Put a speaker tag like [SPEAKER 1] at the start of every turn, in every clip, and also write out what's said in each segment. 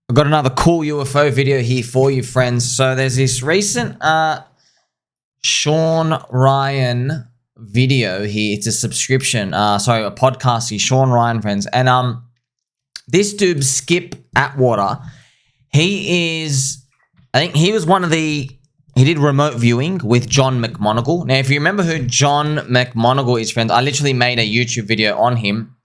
[SPEAKER 1] I've got another cool UFO video here for you, friends. So there's this recent Sean Ryan video here. It's a subscription, a podcast here, Sean Ryan, friends. And this dude, Skip Atwater, I think he was he did remote viewing with John McMoneagle. Now, if you remember who John McMoneagle is, friends, I literally made a YouTube video on him.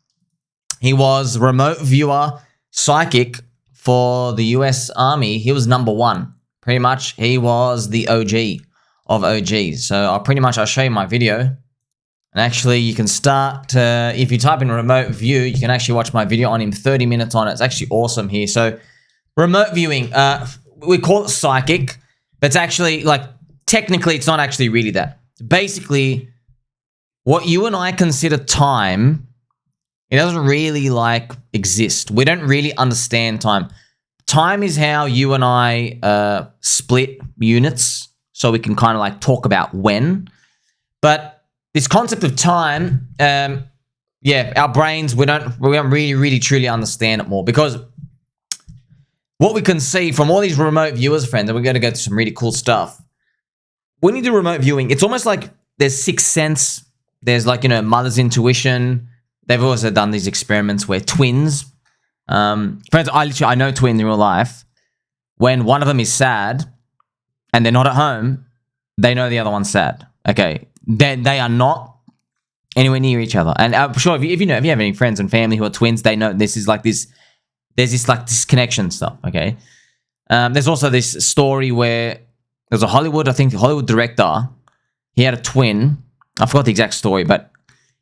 [SPEAKER 1] He was remote viewer psychic for the US Army. He was #1. Pretty much, he was the OG of OGs. So I'll show you my video. And actually, you can start, if you type in remote view, you can actually watch my video on him, 30 minutes on it. It's actually awesome here. So remote viewing, we call it psychic, but it's actually, like, technically, it's not actually really that. Basically, what you and I consider time, it doesn't really, like, exist. We don't really understand time. Time is how you and I split units, so we can kind of, like, talk about when. But this concept of time, our brains, we don't really truly understand it more, because what we can see from all these remote viewers, friends, and we're going to go to some really cool stuff. When you do remote viewing, it's almost like there's sixth sense. There's, like, mother's intuition. They've also done these experiments where twins, friends, I know twins in real life. When one of them is sad and they're not at home, they know the other one's sad. Okay, they are not anywhere near each other. And I'm sure if you have any friends and family who are twins, they know this is like this. There's this, like, disconnection stuff, okay? There's also this story where there's a Hollywood director. He had a twin. I forgot the exact story, but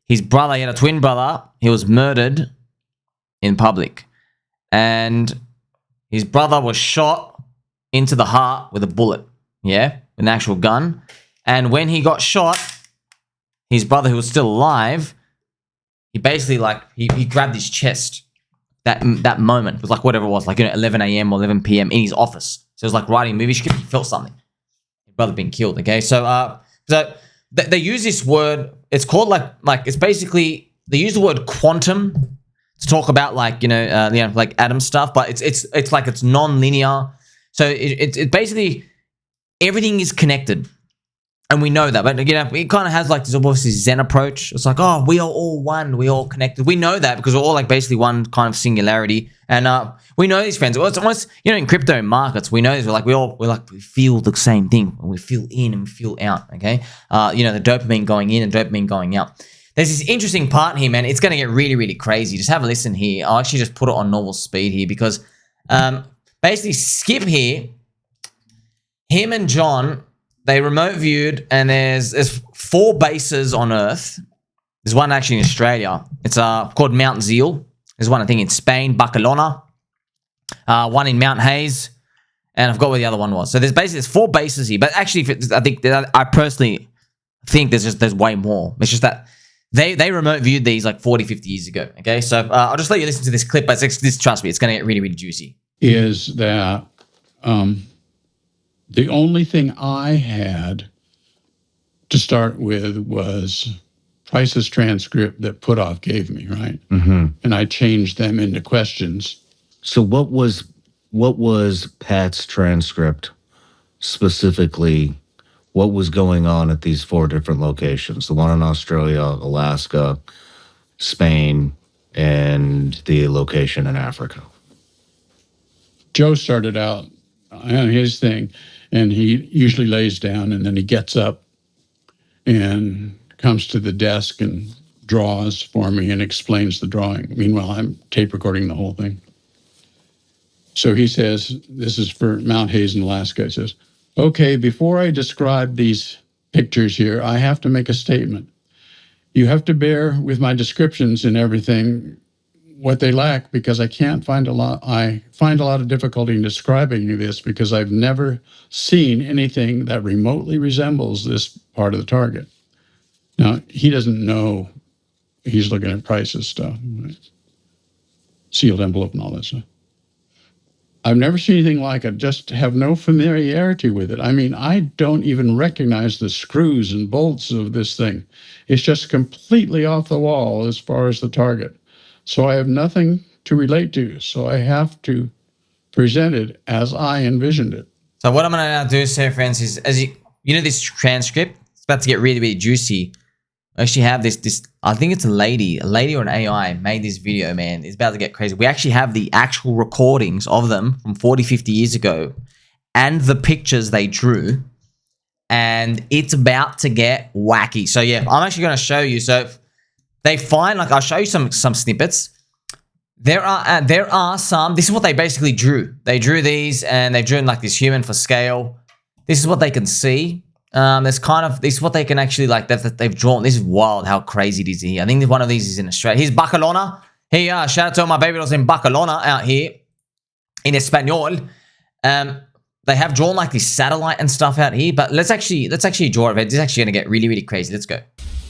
[SPEAKER 1] his brother, he had a twin brother. He was murdered in public. And his brother was shot into the heart with a bullet, yeah? An actual gun. And when he got shot, his brother, who was still alive, he basically, like, he grabbed his chest. That moment was like whatever it was, like 11 a.m. or 11 p.m. in his office. So it was like writing a movie script. He felt something. His brother being killed. Okay, so they use this word. It's called like it's basically, they use the word quantum to talk about, like, like atom stuff, but it's like it's non-linear. So it basically, everything is connected. And we know that, but it kind of has, like, this obviously Zen approach. It's like, oh, we are all one, we all connected. We know that because we're all, like, basically one kind of singularity. And we know these, friends. Well, it's almost, in crypto markets, we know this. We feel the same thing. We feel in and we feel out. Okay, the dopamine going in and dopamine going out. There's this interesting part here, man. It's going to get really, really crazy. Just have a listen here. I'll actually just put it on normal speed here because basically Skip here, him and John, they remote viewed, and there's 4 bases on Earth. There's one actually in Australia. It's called Mount Zeal. There's one, I think, in Spain, Barcelona. One in Mount Hayes, and I forgot where the other one was. So there's 4 bases here. But actually, I personally think there's way more. It's just that they remote viewed these like 40, 50 years ago. Okay, so I'll just let you listen to this clip. But trust me, it's going to get really, really juicy.
[SPEAKER 2] Is that the only thing I had to start with was Price's transcript that Puthoff gave me, right?
[SPEAKER 3] Mm-hmm.
[SPEAKER 2] And I changed them into questions.
[SPEAKER 3] So what was Pat's transcript specifically? What was going on at these 4 different locations? The one in Australia, Alaska, Spain, and the location in Africa.
[SPEAKER 2] Joe started out on his thing, and he usually lays down, and then he gets up and comes to the desk and draws for me and explains the drawing. Meanwhile, I'm tape recording the whole thing. So he says, this is for Mount Hayes in Alaska. He says, okay, before I describe these pictures here, I have to make a statement. You have to bear with my descriptions and everything, what they lack, because I find a lot of difficulty in describing this because I've never seen anything that remotely resembles this part of the target. Now, he doesn't know he's looking at Price's stuff, right? Sealed envelope and all that stuff. I've never seen anything like it, just have no familiarity with it. I mean, I don't even recognize the screws and bolts of this thing. It's just completely off the wall as far as the target. So I have nothing to relate to. So I have to presented as I envisioned it.
[SPEAKER 1] So what I'm going to now do, sir, friends, is as you know this transcript, it's about to get really, really juicy. I actually have this, I think it's a lady or an AI made this video, man. It's about to get crazy. We actually have the actual recordings of them from 40, 50 years ago and the pictures they drew. And it's about to get wacky. So yeah, I'm actually going to show you. So they find, like, I'll show you some snippets. There are some, this is what they basically drew. They drew these and they drew in like this human for scale. This is what they can see. There's kind of, this is what they can actually, like, that they've drawn. This is wild how crazy it is here. I think one of these is in Australia. Here's Barcelona. Hey, shout out to all my baby dolls in Barcelona out here in Espanol. They have drawn like this satellite and stuff out here, but let's actually draw it. This is actually going to get really, really crazy. Let's go.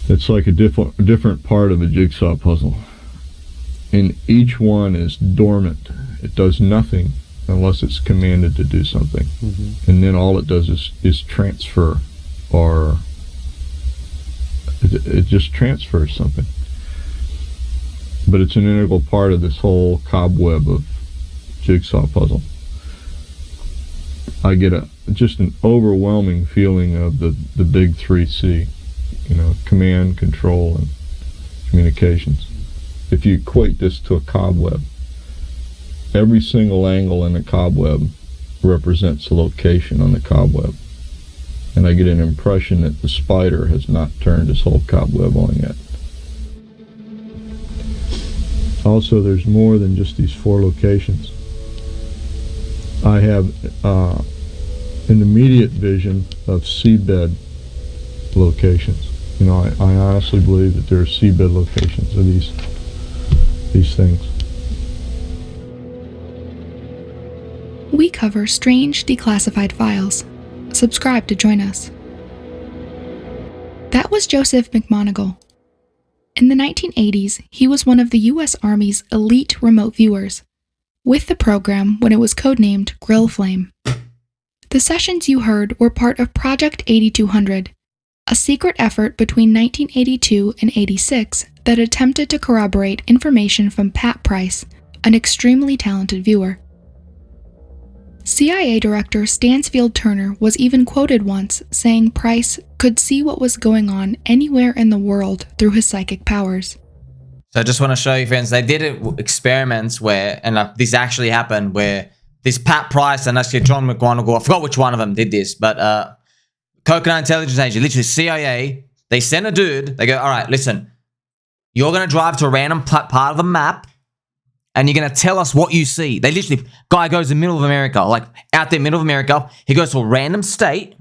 [SPEAKER 4] It's like a different part of a jigsaw puzzle. And each one is dormant. It does nothing unless it's commanded to do something. And then all it does is transfer, or it just transfers something. But it's an integral part of this whole cobweb of jigsaw puzzle. I get just an overwhelming feeling of the big 3C, you know, command, control, and communications. If you equate this to a cobweb, every single angle in the cobweb represents a location on the cobweb. And I get an impression that the spider has not turned his whole cobweb on yet. Also, there's more than just these 4 locations. I have an immediate vision of seabed locations. You know, I honestly believe that there are seabed locations of these things.
[SPEAKER 5] We cover strange, declassified files. Subscribe to join us. That was Joseph McMoneagle. In the 1980s, he was one of the U.S. Army's elite remote viewers, with the program when it was codenamed Grill Flame. The sessions you heard were part of Project 8200, a secret effort between 1982 and 86 that attempted to corroborate information from Pat Price, an extremely talented viewer. CIA Director Stansfield Turner was even quoted once saying Price could see what was going on anywhere in the world through his psychic powers.
[SPEAKER 1] So I just want to show you, friends, they did experiments where, and this actually happened, where this Pat Price and actually John McGonigal, I forgot which one of them did this, but Coconut Intelligence Agency, literally CIA, they send a dude, they go, all right, listen, you're going to drive to a random part of the map, and you're going to tell us what you see. They literally, guy goes in the middle of America, like out there, middle of America, he goes to a random state,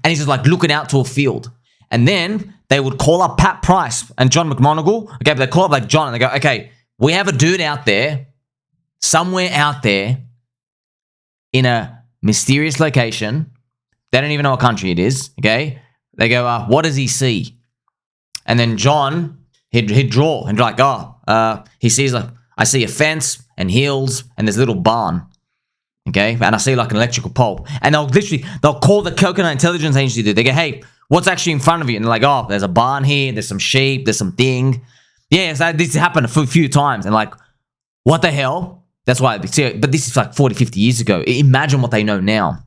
[SPEAKER 1] and he's just like looking out to a field. And then they would call up Pat Price and John McMoneagle. Okay, but they call up like John and they go, okay, we have a dude out there, somewhere out there, in a mysterious location. They don't even know what country it is, okay? They go, what does he see? And then John, he'd draw and be like, he sees like, I see a fence and hills and there's a little barn, okay? And I see like an electrical pole. And they'll call the Coconut Intelligence Agency dude. They go, hey, what's actually in front of you? And they're like, there's a barn here, there's some sheep, there's some thing. Yeah, so this happened a few times. And like, what the hell? That's why, but this is like 40, 50 years ago. Imagine what they know now.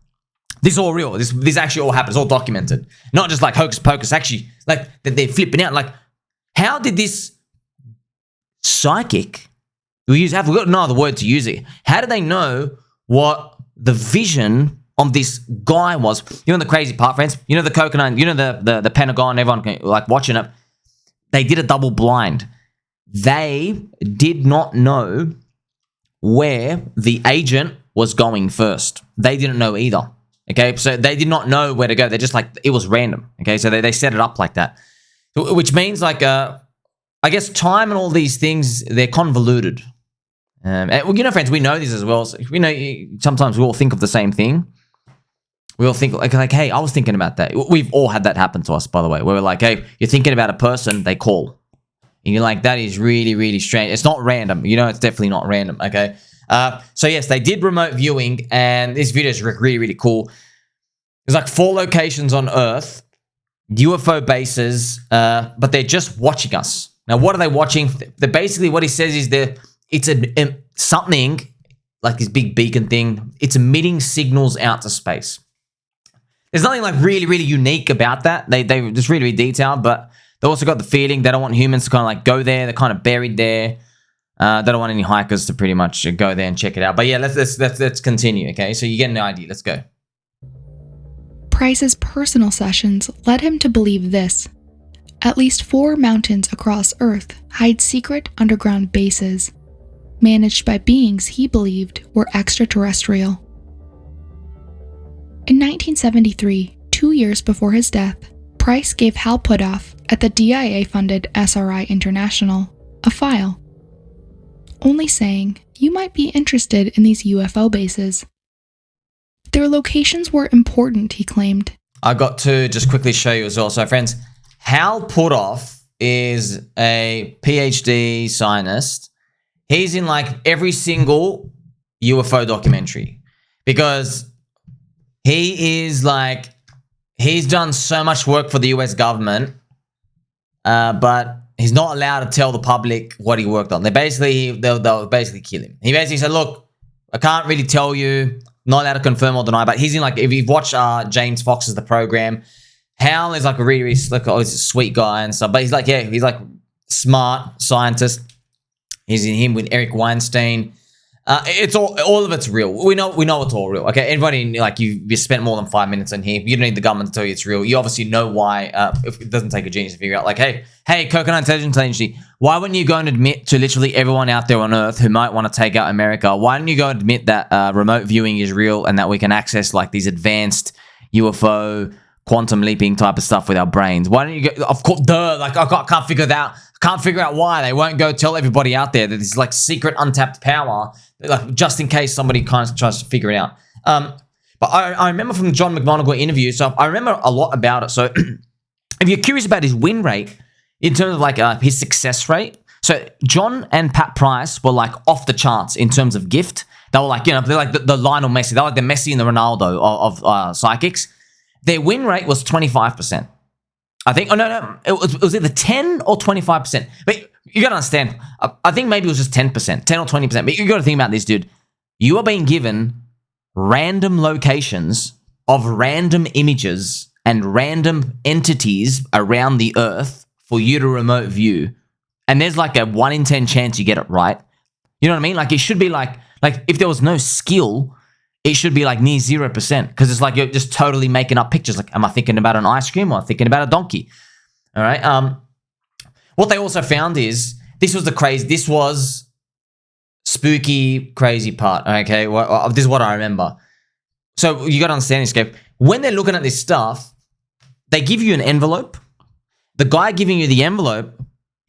[SPEAKER 1] This is all real. This actually all happened. It's all documented. Not just like hocus pocus. Actually, like they're flipping out. Like, how did this psychic, we've got no other word to use it. How did they know what the vision of this guy was? You know the crazy part, friends? You know the Coconut, you know the Pentagon, everyone can, like watching it. They did a double blind. They did not know where the agent was going first. They didn't know either. Okay, so they did not know where to go. They're just like, it was random. Okay, so they set it up like that. Which means like, I guess time and all these things, they're convoluted. And, you know, friends, we know this as well. So we know sometimes we all think of the same thing. We all think like, hey, I was thinking about that. We've all had that happen to us, by the way, where we're like, hey, you're thinking about a person, they call. And you're like, that is really, really strange. It's not random. You know, it's definitely not random, okay? So yes, they did remote viewing, and this video is really, really cool. There's like 4 locations on Earth, UFO bases, but they're just watching us. Now, what are they watching? Basically, what he says is it's something like this big beacon thing. It's emitting signals out to space. There's nothing like really, really unique about that. They just really, really detailed, but they also got the feeling they don't want humans to kind of like go there. They're kind of buried there. They don't want any hikers to pretty much go there and check it out. But yeah, let's continue. Okay, so you get an idea. Let's go.
[SPEAKER 5] Price's personal sessions led him to believe this. At least 4 mountains across Earth hide secret underground bases, managed by beings he believed were extraterrestrial. In 1973, 2 years before his death, Price gave Hal Puthoff at the DIA-funded SRI International a file, only saying, "You might be interested in these UFO bases." Their locations were important, he claimed.
[SPEAKER 1] I got to just quickly show you as well. So friends, Hal Puthoff is a PhD scientist. He's in like every single UFO documentary because he is like, he's done so much work for the US government, but he's not allowed to tell the public what he worked on. They'll basically kill him. He basically said, look, I can't really tell you, not allowed to confirm or deny, but he's in like, if you've watched James Fox's The Program, Hal is like a really, really slick, he's a sweet guy and stuff, but he's like, yeah, he's like smart scientist. He's in him with Eric Weinstein. It's all of it's real. We know it's all real. Okay, everybody, like you spent more than 5 minutes in here. You don't need the government to tell you it's real. You obviously know why. If it doesn't take a genius to figure out, like, hey, Coconut Intelligence Agency, why wouldn't you go and admit to literally everyone out there on Earth who might want to take out America? Why don't you go and admit that remote viewing is real and that we can access like these advanced UFO quantum leaping type of stuff with our brains? Why don't you go? Of course, like I can't figure that out. Can't figure out why they won't go tell everybody out there that this like secret untapped power, like just in case somebody kind of tries to figure it out. But I remember from the John McMoneagle interview, so I remember a lot about it. So if you're curious about his win rate in terms of like his success rate, so John and Pat Price were like off the charts in terms of gift. They were like, they're like the Lionel Messi. They're like the Messi and the Ronaldo of psychics. Their win rate was 25%. I think, it was either 10 or 25%. But you got to understand, I think maybe it was just 10%, 10 or 20%. But you got to think about this, dude. You are being given random locations of random images and random entities around the Earth for you to remote view. And there's like a 1 in 10 chance you get it right. You know what I mean? Like it should be like if there was no skill, it should be like near 0% because it's like you're just totally making up pictures. Like, am I thinking about an ice cream or am I thinking about a donkey? All right. What they also found is this was spooky, crazy part. Okay. Well, this is what I remember. So you got to understand this, Gabe. When they're looking at this stuff, they give you an envelope. The guy giving you the envelope,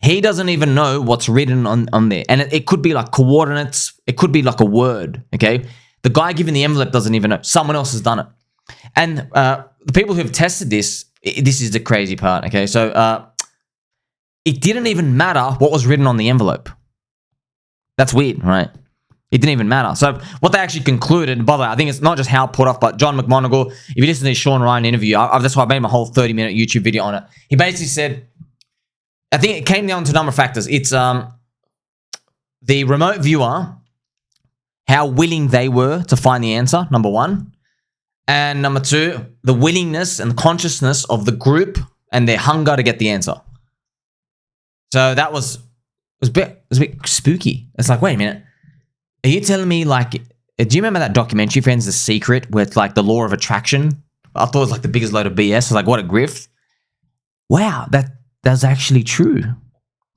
[SPEAKER 1] he doesn't even know what's written on there. And it could be like coordinates. It could be like a word. Okay. The guy giving the envelope doesn't even know. Someone else has done it. And the people who have tested this is the crazy part, okay? So it didn't even matter what was written on the envelope. That's weird, right? It didn't even matter. So what they actually concluded, by the way, I think it's not just Hal Puthoff, but John McMoneagle. If you listen to the Sean Ryan interview, that's why I made my whole 30-minute YouTube video on it. He basically said, I think it came down to a number of factors. It's the remote viewer, how willing they were to find the answer, number one. And number two, the willingness and consciousness of the group and their hunger to get the answer. So that was a bit spooky. It's like, wait a minute. Are you telling me like, do you remember that documentary, friends, The Secret, with like the law of attraction? I thought it was like the biggest load of BS. I was like, what a grift. Wow, that's actually true.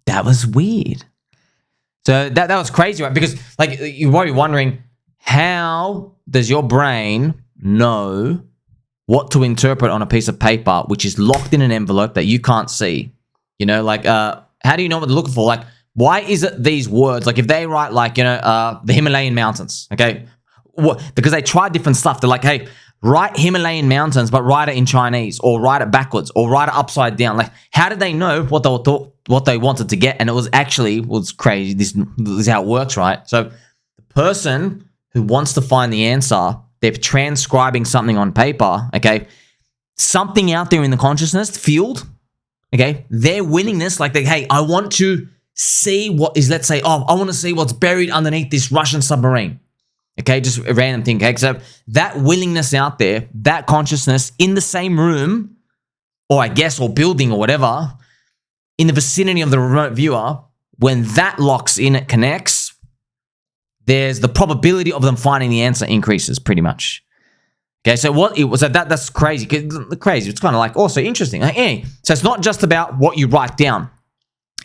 [SPEAKER 1] That was weird. So that was crazy, right? Because like you're probably wondering, how does your brain know what to interpret on a piece of paper which is locked in an envelope that you can't see? You know, like how do you know what they're looking for? Like, why is it these words? Like if they write like, the Himalayan mountains, okay? Because they tried different stuff. They're like, hey, write Himalayan mountains, but write it in Chinese, or write it backwards, or write it upside down. Like, how did they know what they wanted to get? And it was crazy. This is how it works, right? So the person who wants to find the answer, they're transcribing something on paper, okay? Something out there in the consciousness field, okay? Their willingness, like, hey, I want to see what is, let's say, I want to see what's buried underneath this Russian submarine. Okay, just a random thing. Okay, so that willingness out there, that consciousness in the same room, or I guess, or building or whatever, in the vicinity of the remote viewer, when that locks in, it connects, there's the probability of them finding the answer increases pretty much. Okay, so what it was that's crazy. Crazy. It's kind of like also interesting. Like, hey, so it's not just about what you write down.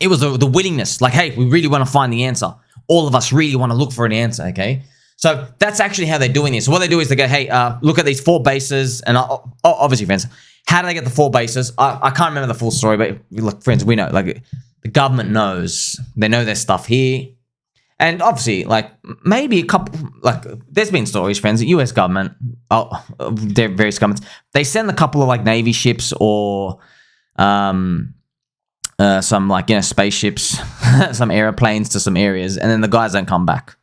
[SPEAKER 1] It was the willingness. Like, hey, we really want to find the answer. All of us really want to look for an answer. Okay, so that's actually how they're doing this. So what they do is they go, hey, look at these 4 bases, and obviously, friends, how do they get the 4 bases? I can't remember the full story, but look, friends, we know. Like, the government knows. They know their stuff here. And obviously, like, maybe a couple, like, there's been stories, friends, the US government, their various governments, they send a couple of, like, Navy ships or some, like, you know, spaceships, some airplanes to some areas, and then the guys don't come back.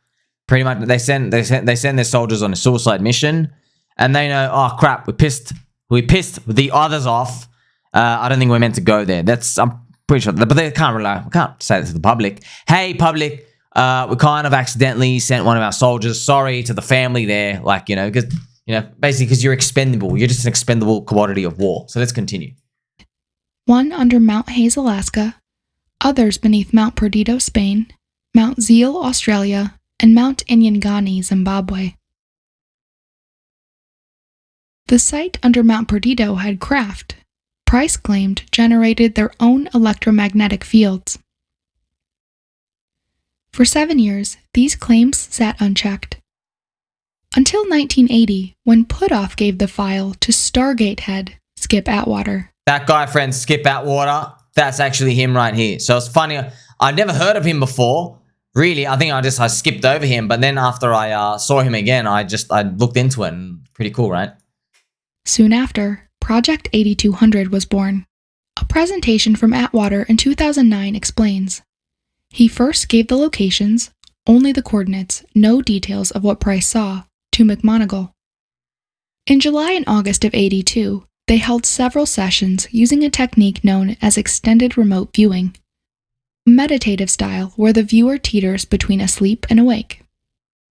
[SPEAKER 1] Pretty much, they send their soldiers on a suicide mission, and they know, oh, crap, we pissed the others off. I don't think we're meant to go there. I'm pretty sure, but they can't say that to the public. Hey, public, we kind of accidentally sent one of our soldiers. Sorry to the family there. Like, you know, because, you know, basically because you're expendable. You're just an expendable commodity of war. So let's continue.
[SPEAKER 5] One under Mount Hayes, Alaska, others beneath Mount Perdido, Spain, Mount Zeal, Australia, and Mount Inyangani, Zimbabwe. The site under Mount Perdido had craft, Price claimed generated their own electromagnetic fields. For 7 years, these claims sat unchecked. Until 1980, when Puthoff gave the file to Stargate head Skip Atwater.
[SPEAKER 1] That guy, friend, Skip Atwater, that's actually him right here. So it's funny, I'd never heard of him before. Really, I think I skipped over him, but then after I saw him again, I looked into it, and pretty cool, right?
[SPEAKER 5] Soon after, Project 8200 was born. A presentation from Atwater in 2009 explains. He first gave the locations, only the coordinates, no details of what Price saw, to McMoneagle. In July and August of 82, they held several sessions using a technique known as extended remote viewing, a meditative style where the viewer teeters between asleep and awake.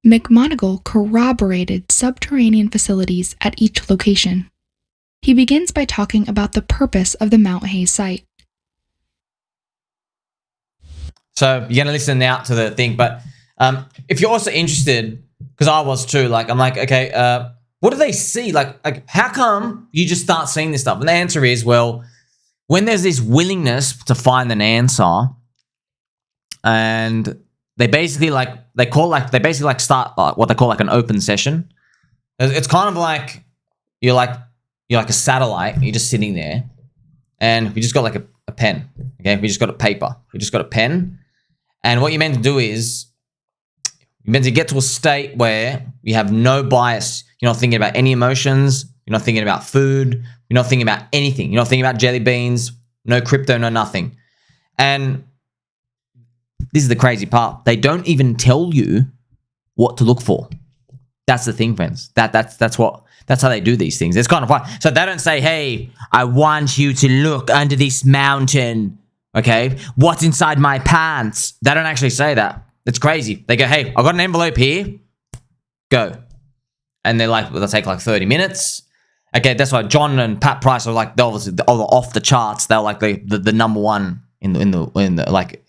[SPEAKER 5] McMoneagle corroborated subterranean facilities at each location. He begins by talking about the purpose of the Mount Hayes site.
[SPEAKER 1] So you're going to listen now to the thing, but if you're also interested, because I was too, like, I'm like, okay, what do they see? Like, how come you just start seeing this stuff? And the answer is, well, when there's this willingness to find an answer, and they basically start what they call like an open session. It's kind of like you're like a satellite. You're just sitting there, and we just got like a pen. Okay, we just got a paper. We just got a pen, and what you're meant to do is you're meant to get to a state where you have no bias. You're not thinking about any emotions. You're not thinking about food. You're not thinking about anything. You're not thinking about jelly beans. No crypto. No nothing. And this is the crazy part. They don't even tell you what to look for. That's the thing, friends. That's how they do these things. It's kind of fun. So they don't say, hey, I want you to look under this mountain. Okay. What's inside my pants? They don't actually say that. It's crazy. They go, hey, I've got an envelope here. Go. And they'll take like 30 minutes. Okay. That's why John and Pat Price are like, they're obviously off the charts. They're like the number one in the like,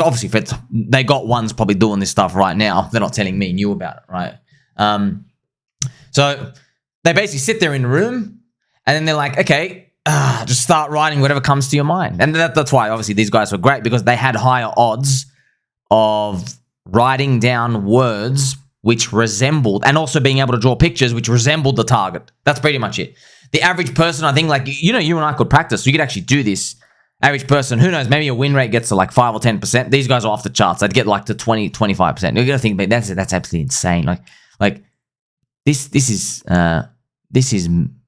[SPEAKER 1] obviously, they got ones probably doing this stuff right now. They're not telling me and you about it, right? So they basically sit there in the room, and then they're like, okay, just start writing whatever comes to your mind. And that's why, obviously, these guys were great, because they had higher odds of writing down words which resembled, and also being able to draw pictures which resembled the target. That's pretty much it. The average person, I think, like, you and I could practice. So you could actually do this. Average person, who knows, maybe your win rate gets to like 5 or 10%. These guys are off the charts. They'd get like to 20, 25%. You're gonna think, but that's absolutely insane. Like this is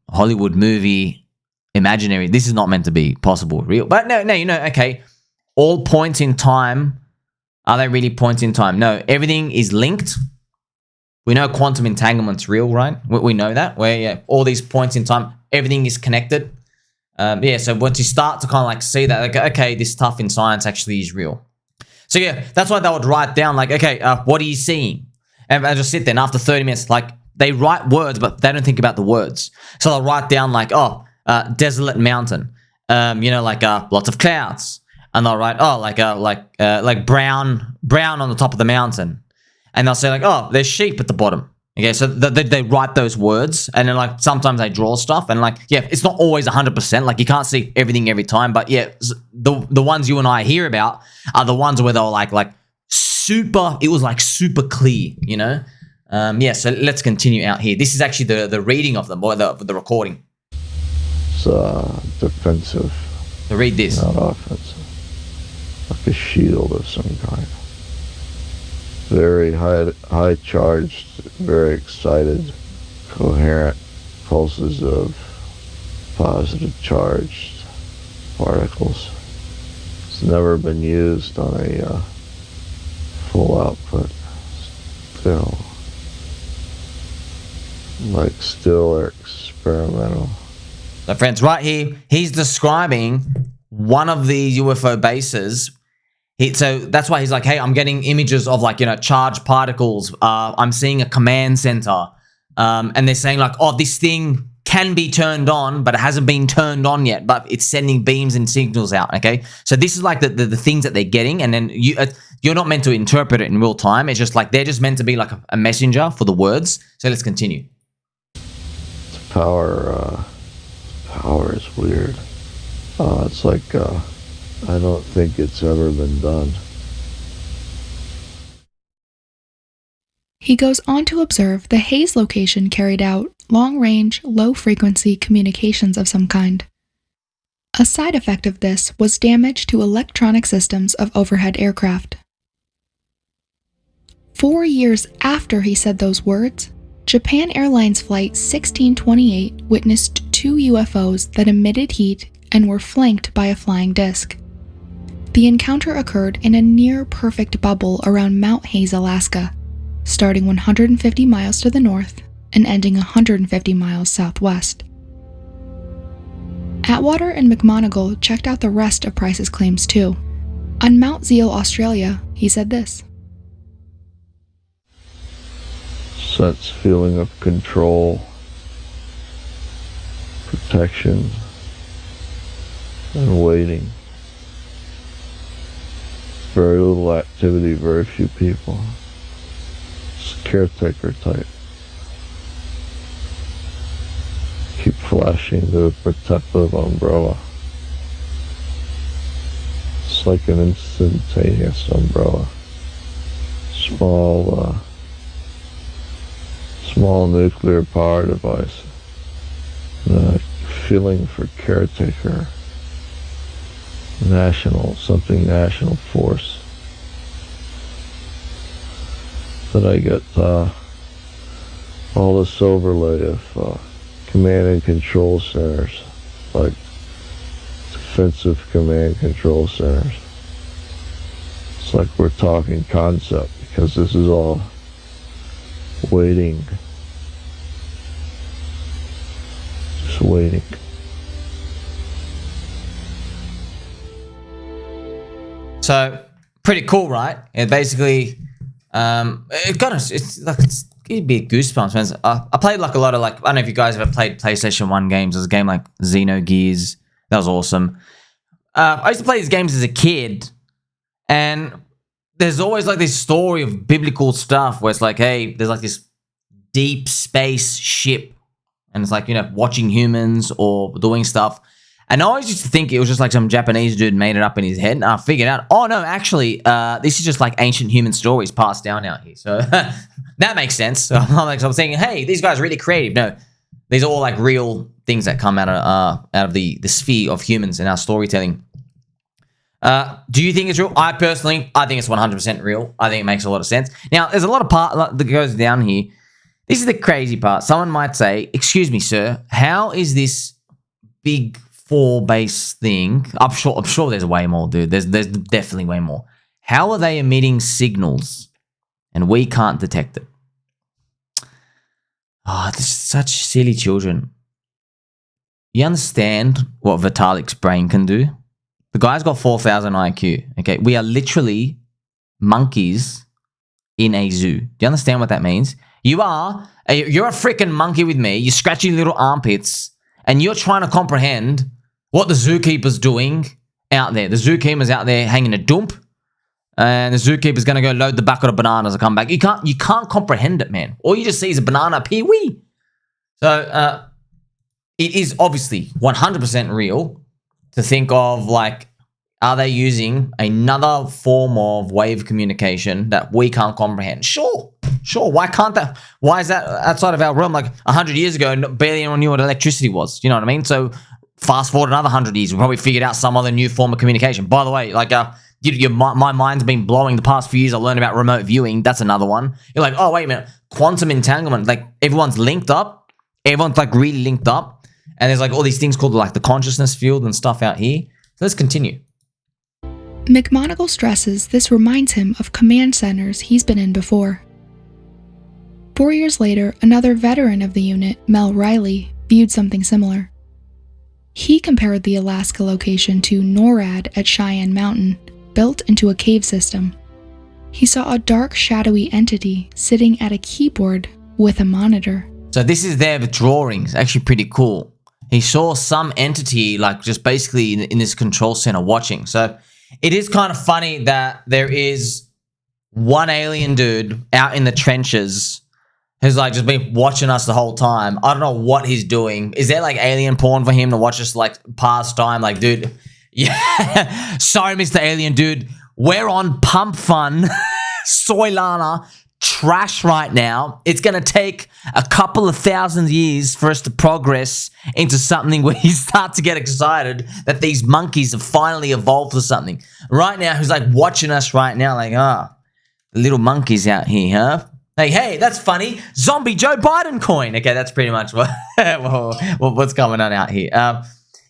[SPEAKER 1] Hollywood movie imaginary. This is not meant to be possible, real. But no, okay. All points in time, are they really points in time? No, everything is linked. We know quantum entanglement's real, right? We know that. Where all these points in time, everything is connected. So once you start to kind of like see that, like, okay, this stuff in science actually is real. So yeah, that's why they would write down like, okay, what are you seeing? And I just sit there, and after 30 minutes, like, they write words, but they don't think about the words. So they'll write down, like, desolate mountain, lots of clouds. And they'll write, like brown on the top of the mountain. And they'll say, like, oh, there's sheep at the bottom. Okay, so they write those words, and then, like, sometimes they draw stuff, and, like, yeah, it's not always 100%. Like, you can't see everything every time, but yeah, the ones you and I hear about are the ones where they were like super. It was like super clear, you know. So let's continue out here. This is actually the reading of them, or the recording.
[SPEAKER 6] It's defensive.
[SPEAKER 1] So read this.
[SPEAKER 6] Not offensive. Like a shield of some kind. Very high charged, very excited, coherent pulses of positive charged particles. It's never been used on a full output. Still experimental.
[SPEAKER 1] So friends, right here, he's describing one of the UFO bases. So that's why he's like, hey, I'm getting images of, like, charged particles. I'm seeing a command center. And they're saying, like, oh, this thing can be turned on, but it hasn't been turned on yet, but it's sending beams and signals out, okay? So this is like the things that they're getting, and then you're not meant to interpret it in real time. It's just like they're just meant to be like a messenger for the words. So let's continue.
[SPEAKER 6] Power is weird. It's like, I don't think it's ever been done.
[SPEAKER 5] He goes on to observe the haze location carried out long-range, low-frequency communications of some kind. A side effect of this was damage to electronic systems of overhead aircraft. 4 years after he said those words, Japan Airlines Flight 1628 witnessed 2 UFOs that emitted heat and were flanked by a flying disc. The encounter occurred in a near-perfect bubble around Mount Hayes, Alaska, starting 150 miles to the north and ending 150 miles southwest. Atwater and McMoneagle checked out the rest of Price's claims too. On Mount Zeal, Australia, he said this.
[SPEAKER 6] Sense feeling of control, protection, and waiting. Very little activity, very few people. It's caretaker type. Keep flashing the protective umbrella. It's like an instantaneous umbrella. Small nuclear power device. Feeling for caretaker. National force. Then I get all this overlay of command and control centers, like defensive command control centers. It's like we're talking concept, because this is all waiting. Just waiting.
[SPEAKER 1] So pretty cool, right? It basically, it's it'd be goosebumps, man. I played like a lot of, like, I don't know if you guys ever played PlayStation 1 games. There's a game like Xenogears. That was awesome. I used to play these games as a kid, and there's always like this story of biblical stuff where it's like, hey, there's like this deep space ship, and it's like, watching humans or doing stuff. And I always used to think it was just like some Japanese dude made it up in his head. And I figured out, oh no, actually, this is just like ancient human stories passed down out here. So that makes sense. So I'm thinking, hey, these guys are really creative. No, these are all like real things that come out of the sphere of humans in our storytelling. Do you think it's real? I think it's 100% real. I think it makes a lot of sense. Now, there's a lot of part that goes down here. This is the crazy part. Someone might say, excuse me, sir, how is this big 4-base thing? I'm sure there's way more, dude. There's definitely way more. How are they emitting signals and we can't detect it? Oh, this is such silly children. You understand what Vitalik's brain can do? The guy's got 4,000 IQ. Okay, we are literally monkeys in a zoo. Do you understand what that means? You're a freaking monkey with me. You're scratching little armpits, and you're trying to comprehend what the zookeeper's doing out there. The zookeeper's out there hanging a dump, and the zookeeper's going to go load the bucket of bananas and come back. You can't comprehend it, man. All you just see is a banana pee-wee. So it is obviously 100% real to think of, like, are they using another form of wave communication that we can't comprehend? Sure. Why can't that? Why is that outside of our realm? Like 100 years ago, barely anyone knew what electricity was. You know what I mean? So fast forward another 100 years, we probably figured out some other new form of communication. By the way, like my mind's been blowing the past few years. I learned about remote viewing. That's another one. You're like, oh, wait a minute. Quantum entanglement. Like everyone's linked up. Everyone's like really linked up. And there's like all these things called like the consciousness field and stuff out here. So let's continue.
[SPEAKER 5] McMoneagle stresses this reminds him of command centers he's been in before. 4 years later, another veteran of the unit, Mel Riley, viewed something similar. He compared the Alaska location to NORAD at Cheyenne Mountain, built into a cave system. He saw a dark, shadowy entity sitting at a keyboard with a monitor.
[SPEAKER 1] So this is their drawings, actually pretty cool. He saw some entity like just basically in this control center watching. So it is kind of funny that there is one alien dude out in the trenches who's like just been watching us the whole time. I don't know what he's doing. Is there like alien porn for him to watch us like pass time? Like, dude, yeah. Sorry, Mr. Alien Dude. We're on Pump Fun, Soylana, trash right now. It's going to take a couple of thousand years for us to progress into something where you start to get excited that these monkeys have finally evolved for something. Right now, who's like watching us right now, like, little monkeys out here, huh? Hey, that's funny. Zombie Joe Biden coin. Okay, that's pretty much what's going on out here.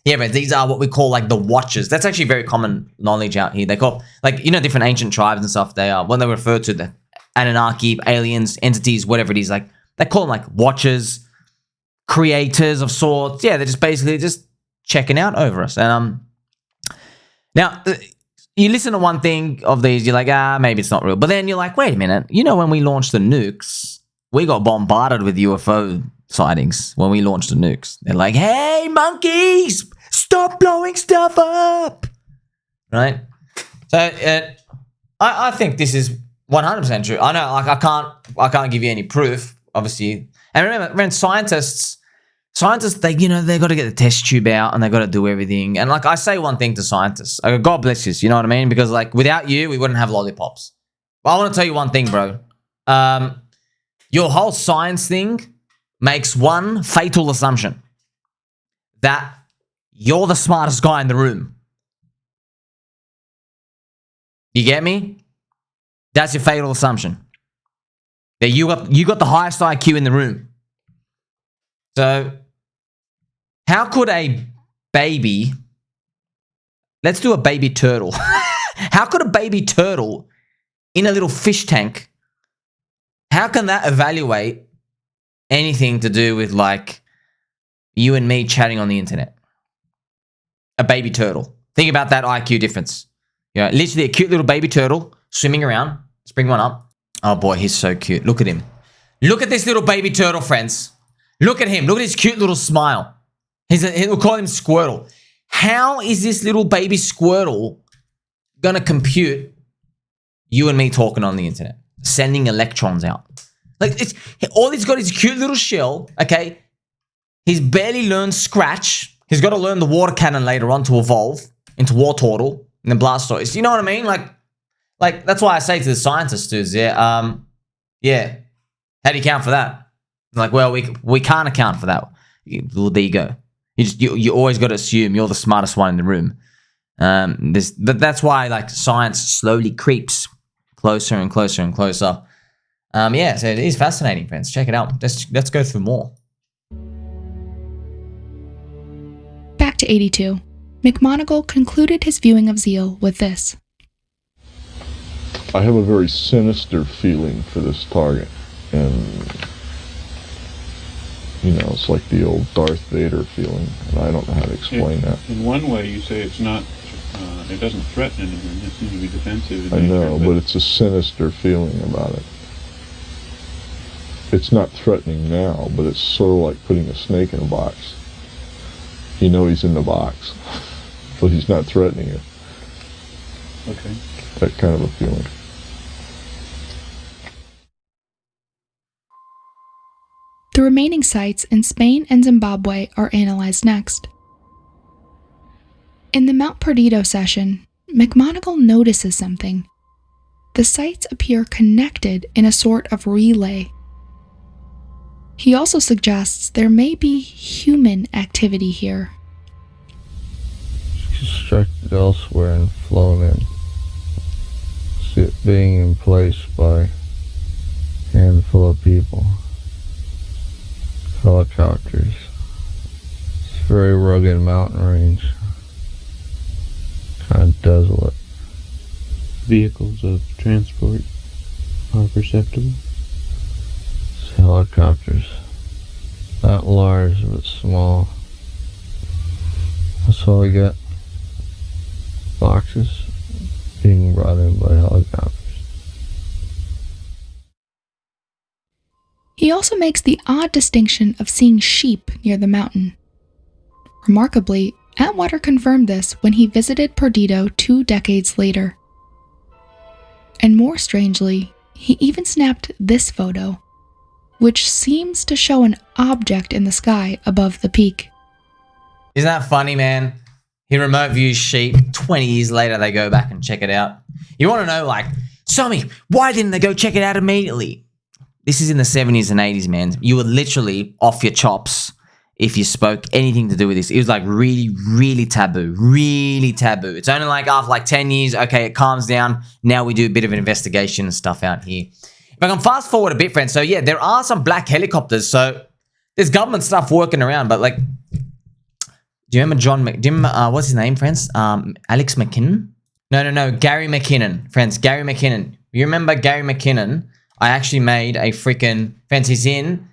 [SPEAKER 1] Yeah, but these are what we call like the Watchers. That's actually very common knowledge out here. They call, like, different ancient tribes and stuff. They are, when they refer to the Anunnaki, aliens, entities, whatever it is, like, they call them like Watchers, creators of sorts. Yeah, they're just basically just checking out over us. And now, you listen to one thing of these, you're like, maybe it's not real. But then you're like, wait a minute. When we launched the nukes, we got bombarded with UFO sightings when we launched the nukes. They're like, hey, monkeys, stop blowing stuff up. Right? So I think this is 100% true. I know, like, I can't give you any proof, obviously. And remember, when scientists, they got to get the test tube out and they got to do everything. And like, I say one thing to scientists, I go, God bless you. You know what I mean? Because like, without you, we wouldn't have lollipops. But I want to tell you one thing, bro. Your whole science thing makes one fatal assumption, that you're the smartest guy in the room. You get me? That's your fatal assumption. That you got the highest IQ in the room. So, how could a baby, let's do a baby turtle. How could a baby turtle in a little fish tank, how can that evaluate anything to do with like you and me chatting on the internet? A baby turtle. Think about that IQ difference. Literally a cute little baby turtle swimming around. Let's bring one up. Oh boy, he's so cute. Look at him. Look at this little baby turtle, friends. Look at him. Look at his cute little smile. We'll call him Squirtle. How is this little baby Squirtle going to compute you and me talking on the internet? Sending electrons out. Like, all he's got is a cute little shell, okay? He's barely learned Scratch. He's got to learn the water cannon later on to evolve into War Turtle and then Blastoise. You know what I mean? Like that's why I say to the scientists, dudes, how do you account for that? Like, well, we can't account for that. Well, there you go. You always got to assume you're the smartest one in the room. But that's why like science slowly creeps closer and closer and closer. So it is fascinating, friends. Check it out. Let's go through more.
[SPEAKER 5] Back to 82. McMoneagle concluded his viewing of Zeal with this.
[SPEAKER 4] I have a very sinister feeling for this target, and You know, it's like the old Darth Vader feeling, and I don't know how to explain that.
[SPEAKER 2] In one way, you say it's not, it doesn't threaten anything. It seems to be defensive.
[SPEAKER 4] I know, but it's a sinister feeling about it. It's not threatening now, but it's sort of like putting a snake in a box. You know he's in the box, but he's not threatening it.
[SPEAKER 2] Okay.
[SPEAKER 4] That kind of a feeling.
[SPEAKER 5] The remaining sites in Spain and Zimbabwe are analyzed next. In the Mount Perdido session, McMoneagle notices something. The sites appear connected in a sort of relay. He also suggests there may be human activity here.
[SPEAKER 7] Constructed elsewhere and flown in. See it being in place by a handful of people. Helicopters. It's a very rugged mountain range. Kind of desolate.
[SPEAKER 2] Vehicles of transport are perceptible.
[SPEAKER 7] It's helicopters. Not large, but small. That's all I got. Boxes being brought in by helicopters.
[SPEAKER 5] He also makes the odd distinction of seeing sheep near the mountain. Remarkably, Atwater confirmed this when he visited Perdido 2 decades later. And more strangely, he even snapped this photo, which seems to show an object in the sky above the peak.
[SPEAKER 1] Isn't that funny, man? He remote views sheep. 20 years later, they go back and check it out. You want to know, like, Somi, why didn't they go check it out immediately? This is in the 70s and 80s, man. You were literally off your chops if you spoke anything to do with this. It was like really, really taboo. Really taboo. It's only like after like 10 years, okay, it calms down. Now we do a bit of an investigation and stuff out here. If I can fast forward a bit, friends. So yeah, there are some black helicopters. So there's government stuff working around, but like, do you remember what's his name, friends? Alex McKinnon? No, Gary McKinnon, friends. Gary McKinnon. You remember Gary McKinnon? I actually made a freaking, friends, he's in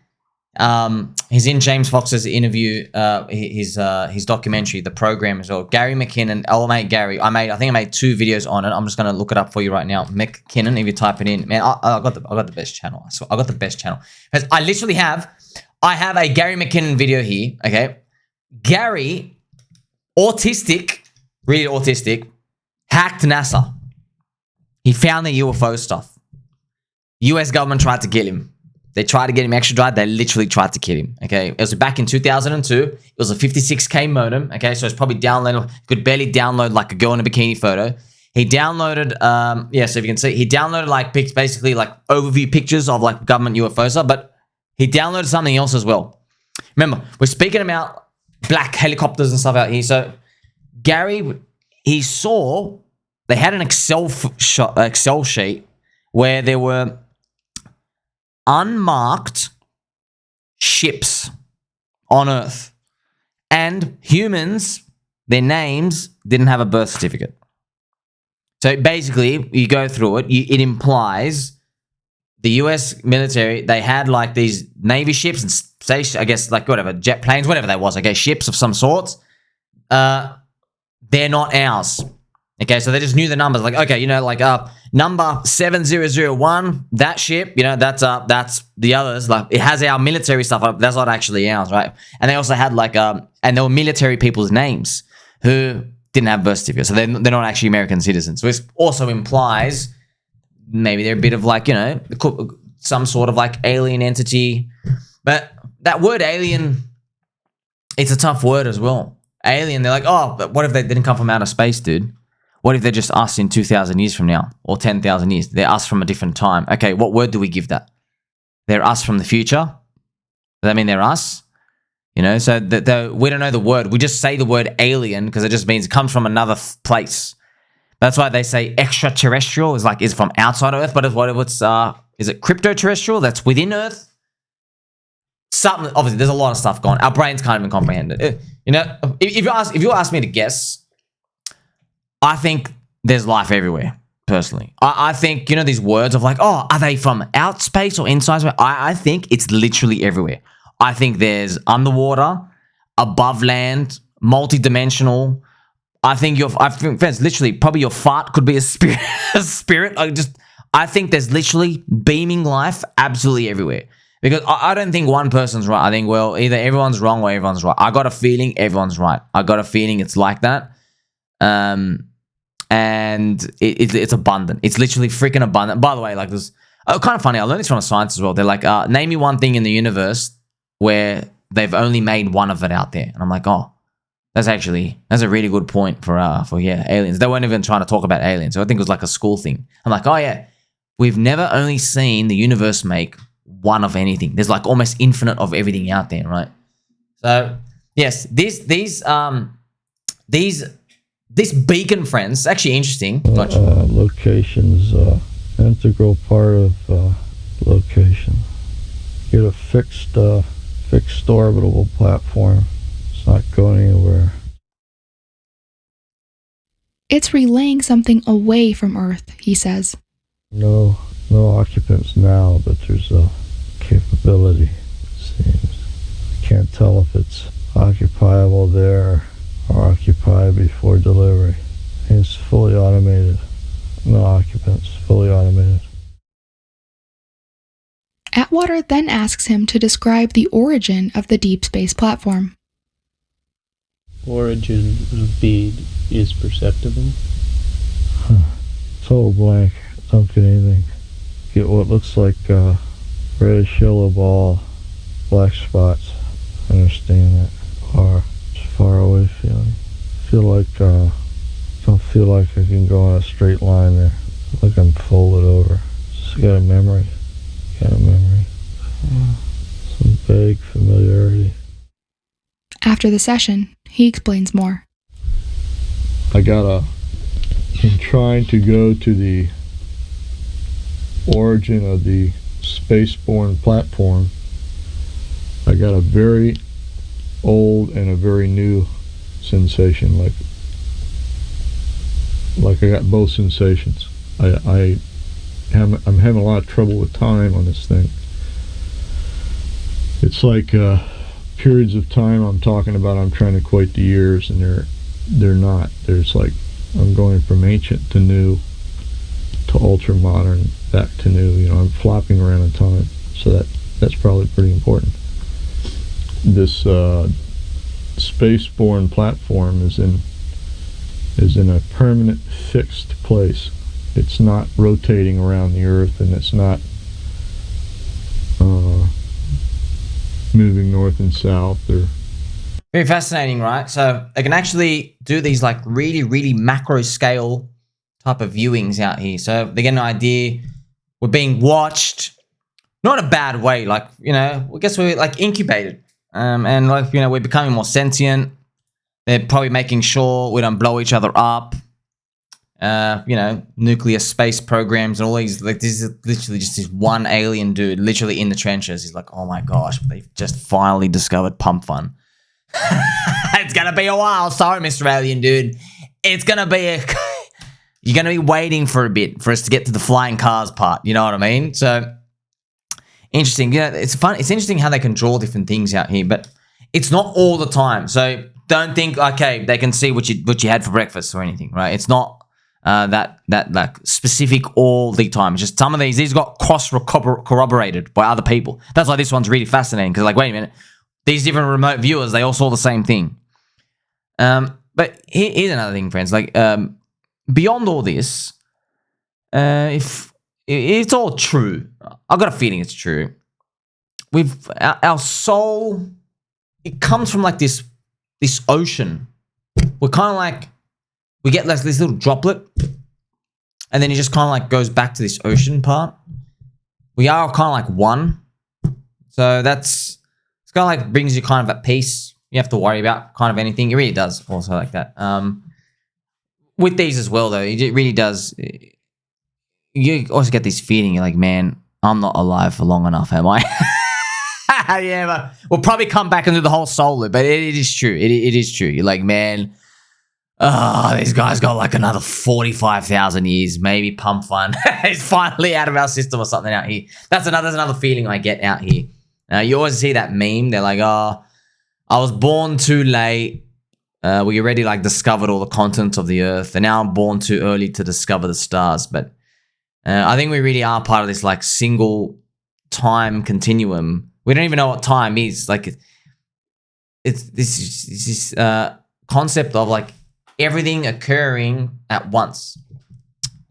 [SPEAKER 1] James Fox's interview, his documentary, The Program as well. Gary McKinnon, mate, Gary. I think I made 2 videos on it. I'm just gonna look it up for you right now. McKinnon, if you type it in, man, I got the best channel. I got the best channel. I literally have a Gary McKinnon video here. Okay, Gary, autistic, really autistic, hacked NASA. He found the UFO stuff. US government tried to kill him. They tried to get him extradited. They literally tried to kill him. Okay, it was back in 2002. It was a 56K modem. Okay, so it's probably downloaded. Could barely download like a girl in a bikini photo. He downloaded, so if you can see, he downloaded like basically like overview pictures of like government UFO stuff, but he downloaded something else as well. Remember, we're speaking about black helicopters and stuff out here. So Gary, he saw they had an Excel sheet where there were unmarked ships on Earth, and humans, their names didn't have a birth certificate. So basically, you go through it, it implies the US military, they had like these Navy ships and I guess like whatever, jet planes, whatever that was, okay, ships of some sorts. They're not ours. Okay, so they just knew the numbers. Like, okay, you know, like number 7001, that ship, you know, that's the others. Like, it has our military stuff up. That's not actually ours, right? And they also had like, and there were military people's names who didn't have birth certificates. So they're not actually American citizens. So this also implies maybe they're a bit of like, you know, some sort of like alien entity. But that word alien, it's a tough word as well. Alien, they're like, oh, but what if they didn't come from outer space, dude? What if they're just us in 2,000 years from now or 10,000 years? They're us from a different time. Okay, what word do we give that? They're us from the future? Does that mean they're us? You know, so we don't know the word. We just say the word alien because it just means it comes from another place. That's why they say extraterrestrial is from outside of Earth, but is it crypto-terrestrial? That's within Earth? Something, obviously, there's a lot of stuff going on. Our brains can't even comprehend it. You know, if you ask me to guess, I think there's life everywhere, personally. I think, you know, these words of like, oh, are they from out space or inside space? I think it's literally everywhere. I think there's underwater, above land, multi-dimensional. I think friends, literally, probably your fart could be a spirit. A spirit. I think there's literally beaming life absolutely everywhere. Because I don't think one person's right. I think, well, either everyone's wrong or everyone's right. I got a feeling everyone's right. I got a feeling it's like that. And it's abundant. It's literally freaking abundant. By the way, like this, kind of funny. I learned this from a science as well. They're like, name me one thing in the universe where they've only made one of it out there. And I'm like, oh, that's a really good point for aliens. They weren't even trying to talk about aliens. So I think it was like a school thing. I'm like, oh yeah, we've never only seen the universe make one of anything. There's like almost infinite of everything out there, right? So yes, this beacon, friends, actually interesting.
[SPEAKER 7] Locations, integral part of location. Get a fixed orbital platform. It's not going anywhere.
[SPEAKER 5] It's relaying something away from Earth, he says.
[SPEAKER 7] No occupants now, but there's a capability, it seems. I can't tell if it's occupiable there or occupied before delivery. It's fully automated. No occupants, fully automated.
[SPEAKER 5] Atwater then asks him to describe the origin of the deep space platform.
[SPEAKER 8] Origin of being is perceptible.
[SPEAKER 7] Total blank. Don't get anything. Get what looks like a reddish yellow ball, black spots. I understand that. Far away feeling. Don't feel like I can go on a straight line there. Like I'm folded over. Just got a memory. Some vague familiarity.
[SPEAKER 5] After the session, he explains more.
[SPEAKER 4] In trying to go to the origin of the spaceborne platform, I got a very old and a very new sensation. Like I got both sensations. I'm having a lot of trouble with time on this thing. It's like periods of time I'm talking about. I'm trying to equate the years, and they're not. There's like I'm going from ancient to new to ultra modern back to new. I'm flopping around in time. So that's probably pretty important. This spaceborne platform is in a permanent fixed place. It's not rotating around the Earth, and it's not moving north and south.
[SPEAKER 1] Very fascinating, right? So they can actually do these like really, really macro scale type of viewings out here. So they get an idea. We're being watched, not in a bad way. Like, I guess we're like incubated. And like, we're becoming more sentient. They're probably making sure we don't blow each other up. Nuclear space programs and all these, like, this is literally just this one alien dude literally in the trenches. He's like, oh my gosh, they've just finally discovered pump fun. It's gonna be a while. Sorry, Mr. Alien dude. It's gonna be you're gonna be waiting for a bit for us to get to the flying cars part. You know what I mean? So interesting. Yeah, it's fun. It's interesting how they can draw different things out here, but it's not all the time. So don't think, okay, they can see what you had for breakfast or anything, right? It's not that like specific all the time. It's just some of these got cross corroborated by other people. That's why this one's really fascinating, because like, wait a minute, these different remote viewers, they all saw the same thing. But here's another thing, friends. Like, beyond all this, if it's all true, I've got a feeling it's true. Our soul, it comes from like this ocean. We're kind of like, we get this little droplet, and then it just kind of like goes back to this ocean part. We are kind of like one. So it's kind of like brings you kind of at peace. You have to worry about kind of anything. It really does also like that. With these as well, though, it really does. You also get this feeling, you're like, man, I'm not alive for long enough, am I? Yeah, but we'll probably come back and do the whole soul loop, but it is true. It is true. You're like, man, these guys got like another 45,000 years, maybe pump fun. It's finally out of our system or something out here. That's another feeling I get out here. Now, you always see that meme. They're like, oh, I was born too late. We already like discovered all the continents of the earth, and now I'm born too early to discover the stars. But I think we really are part of this like single time continuum. We don't even know what time is. Like it's this concept of like everything occurring at once,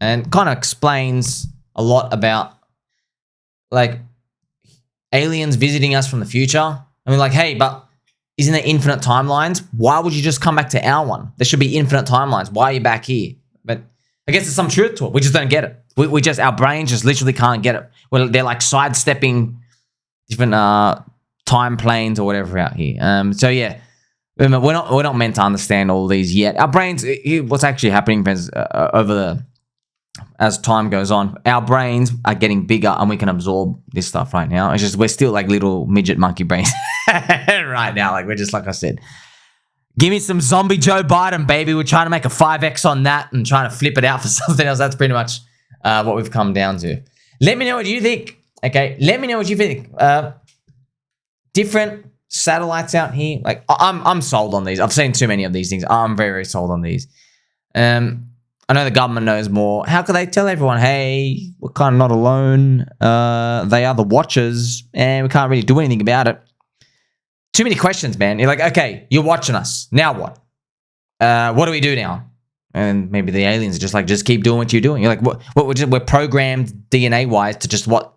[SPEAKER 1] and kind of explains a lot about like aliens visiting us from the future. I mean, like, hey, but isn't there infinite timelines? Why would you just come back to our one? There should be infinite timelines. Why are you back here? But I guess there's some truth to it. We just don't get it. We just, our brains just literally can't get it. Well, they're like sidestepping different time planes or whatever out here. So yeah, we're not meant to understand all these yet. Our brains, what's actually happening, friends, as time goes on, our brains are getting bigger and we can absorb this stuff right now. It's just we're still like little midget monkey brains right now. Like we're just, like I said, give me some zombie Joe Biden, baby. We're trying to make a 5X on that and trying to flip it out for something else. That's pretty much what we've come down to. Let me know what you think. Okay, let me know what you think. Different satellites out here. Like I'm sold on these. I've seen too many of these things. I'm very, very sold on these. I know the government knows more. How can they tell everyone, hey, we're kind of not alone. They are the watchers, and we can't really do anything about it. Too many questions, man. You're like, okay, you're watching us. Now what? What do we do now? And maybe the aliens are just like, just keep doing what you're doing. You're like, what? We're programmed DNA-wise to just what?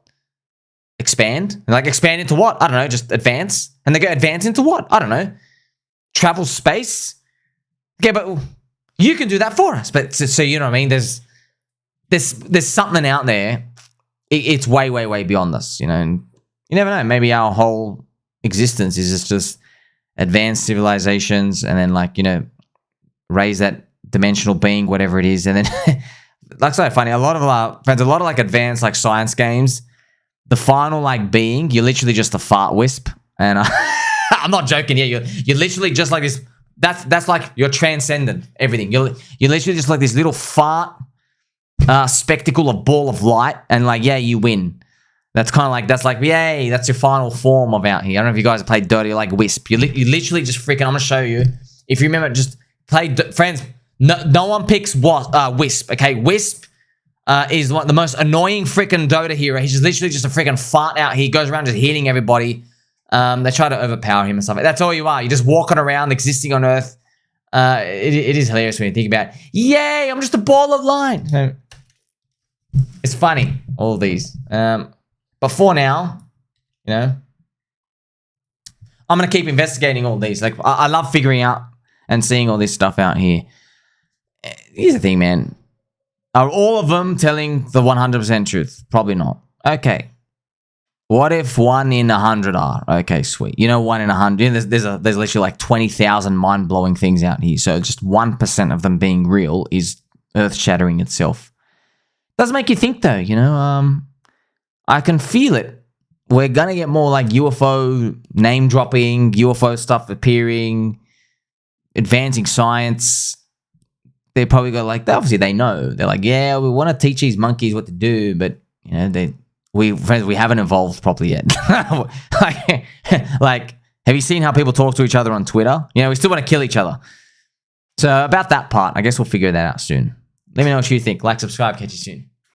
[SPEAKER 1] Expand? Like, expand into what? I don't know, just advance. And they go, advance into what? I don't know. Travel space? Okay, but you can do that for us. But so you know what I mean? There's something out there. It's way, way, way beyond this, you know. And you never know. Maybe our whole existence is just advanced civilizations, and then like, you know, raise that dimensional being, whatever it is, and then like so funny. A lot of our friends, a lot of like advanced like science games. The final like being, you're literally just a fart wisp, and I'm not joking here. You're literally just like this. That's like you're transcendent everything. You're literally just like this little fart spectacle of ball of light, and like, yeah, you win. That's kind of like, that's like, yay, that's your final form of out here. I don't know if you guys have played Dota, like Wisp. You literally just freaking, I'm going to show you. If you remember, just play, friends, no one picks Wisp, okay? Wisp is the most annoying freaking Dota hero. He's just literally just a freaking fart out here. He goes around just hitting everybody. They try to overpower him and stuff. That's all you are. You're just walking around, existing on Earth. It is hilarious when you think about it. Yay, I'm just a ball of light. It's funny, all of these. But for now, you know, I'm going to keep investigating all these. Like, I love figuring out and seeing all this stuff out here. Here's the thing, man. Are all of them telling the 100% truth? Probably not. Okay. What if 1 in 100 are? Okay, sweet. You know, 1 in 100. You know, there's literally like 20,000 mind-blowing things out here. So just 1% of them being real is earth-shattering itself. Does make you think, though, you know? I can feel it. We're going to get more like UFO name-dropping, UFO stuff appearing, advancing science. They probably go like, obviously they know. They're like, yeah, we want to teach these monkeys what to do, but, you know, we haven't evolved properly yet. like, have you seen how people talk to each other on Twitter? You know, we still want to kill each other. So about that part, I guess we'll figure that out soon. Let me know what you think. Like, subscribe, catch you soon.